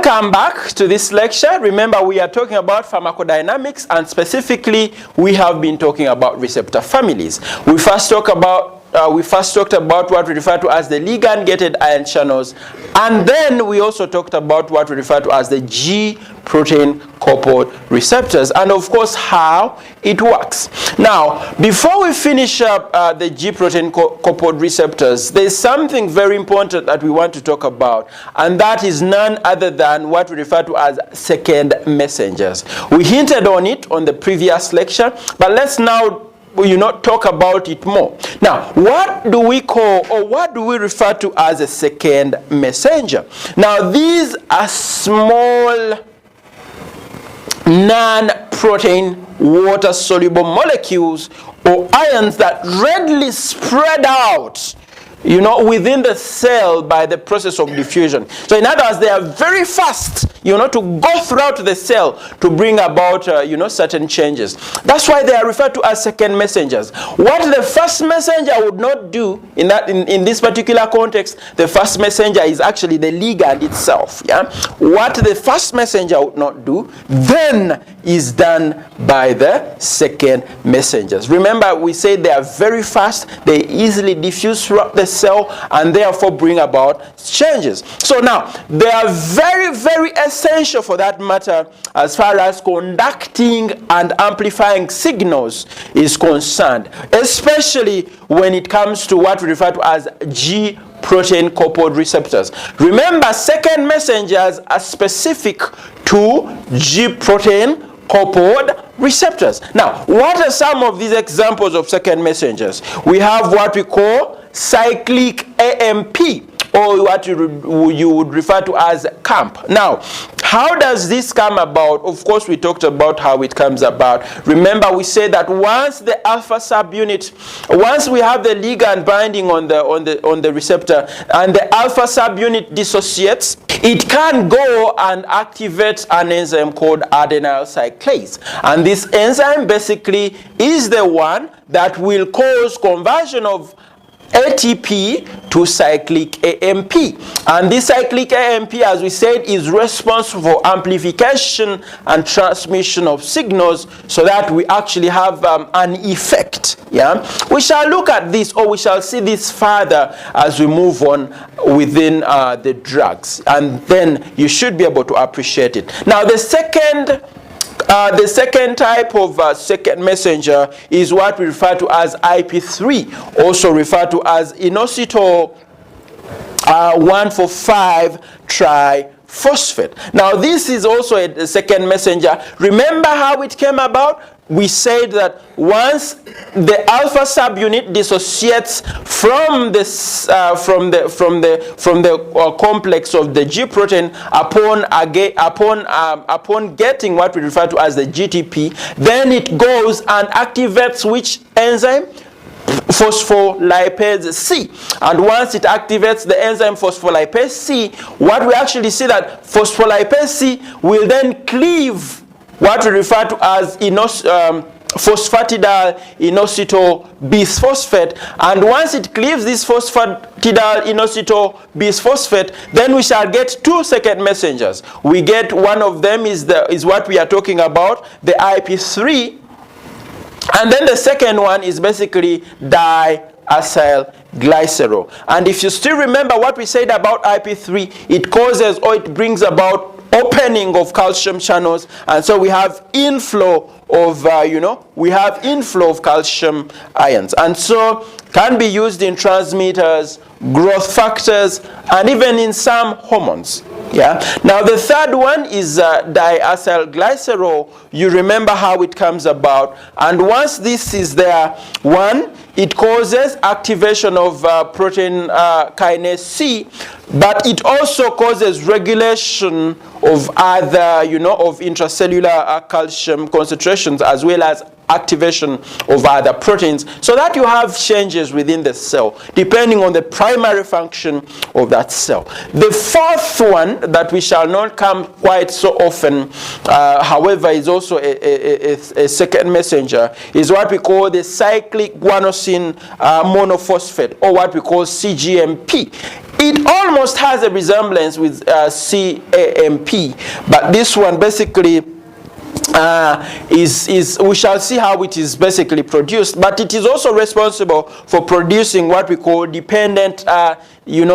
Welcome back to this lecture. Remember, we are talking about pharmacodynamics, and specifically we have been talking about receptor families. We first talked about what we refer to as the ligand-gated ion channels, and then we also talked about what we refer to as the G protein coupled receptors, and of course how it works. Now, before we finish up the G protein coupled receptors, there's something very important that we want to talk about, and that is none other than what we refer to as second messengers. We hinted on it on the previous lecture, but let's now talk about it more. Now, what do we call, or what do we refer to as a second messenger? Now, these are small non-protein water-soluble molecules or ions that readily spread out within the cell by the process of diffusion. So in other words, they are very fast, to go throughout the cell to bring about, certain changes. That's why they are referred to as second messengers. What the first messenger would not do in this particular context, the first messenger is actually the ligand itself. Yeah. What the first messenger would not do, then is done by the second messengers. Remember, we said they are very fast, they easily diffuse throughout the cell, and therefore bring about changes. So now, they are very, very essential for that matter as far as conducting and amplifying signals is concerned, especially when it comes to what we refer to as G protein coupled receptors. Remember, second messengers are specific to G protein coupled receptors. Now, what are some of these examples of second messengers? We have what we call cyclic AMP, or what you would refer to as CAMP. Now, how does this come about? Of course, we talked about how it comes about. Remember, we said that once the alpha subunit, once we have the ligand binding on the receptor, and the alpha subunit dissociates, it can go and activate an enzyme called adenyl cyclase. And this enzyme basically is the one that will cause conversion of ATP to cyclic AMP. And this cyclic AMP, as we said, is responsible for amplification and transmission of signals so that we actually have an effect. Yeah? We shall look at this, or we shall see this further as we move on within the drugs. And then you should be able to appreciate it. Now, the second type of second messenger is what we refer to as IP3, also referred to as inositol 1,4,5 triphosphate. Now, this is also a second messenger. Remember how it came about? We said that once the alpha subunit dissociates from the complex of the G protein upon getting what we refer to as the GTP, then it goes and activates which enzyme? Phospholipase C. And once it activates the enzyme phospholipase C, what we actually see that phospholipase C will then cleave what we refer to as phosphatidyl inositol bisphosphate, and once it cleaves this phosphatidyl inositol bisphosphate, then we shall get two second messengers. We get one of them is what we are talking about, the IP3, and then the second one is basically diacyl glycerol. And if you still remember what we said about IP3, it causes, or it brings about, opening of calcium channels, and so we have inflow of inflow of calcium ions, and so can be used in transmitters, growth factors, and even in some hormones. Yeah. Now, the third one is diacyl glycerol. You remember how it comes about, and once this is there, one, it causes activation of protein kinase C, but it also causes regulation of other, of intracellular calcium concentrations, as well as activation of other proteins, so that you have changes within the cell, depending on the primary function of that cell. The fourth one that we shall not come quite so often, however, is also a second messenger, is what we call the cyclic guanosine monophosphate, or what we call CGMP. It almost has a resemblance with CAMP, but this one basically we shall see how it is basically produced, but it is also responsible for producing what we call dependent, those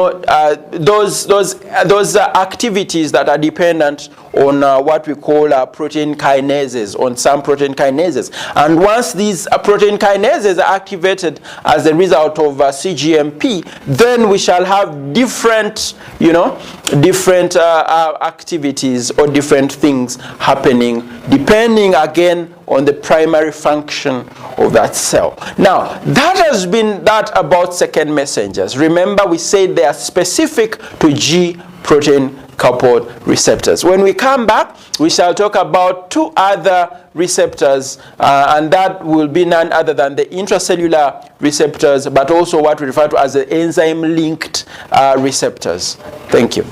activities that are dependent on what we call protein kinases, on some protein kinases. And once these protein kinases are activated as a result of CGMP, then we shall have different, different activities or different things happening, depending again on the primary function of that cell. Now, that has been that about second messengers. Remember, we said they are specific to G protein coupled receptors. When we come back, we shall talk about two other receptors, and that will be none other than the intracellular receptors, but also what we refer to as the enzyme-linked receptors. Thank you.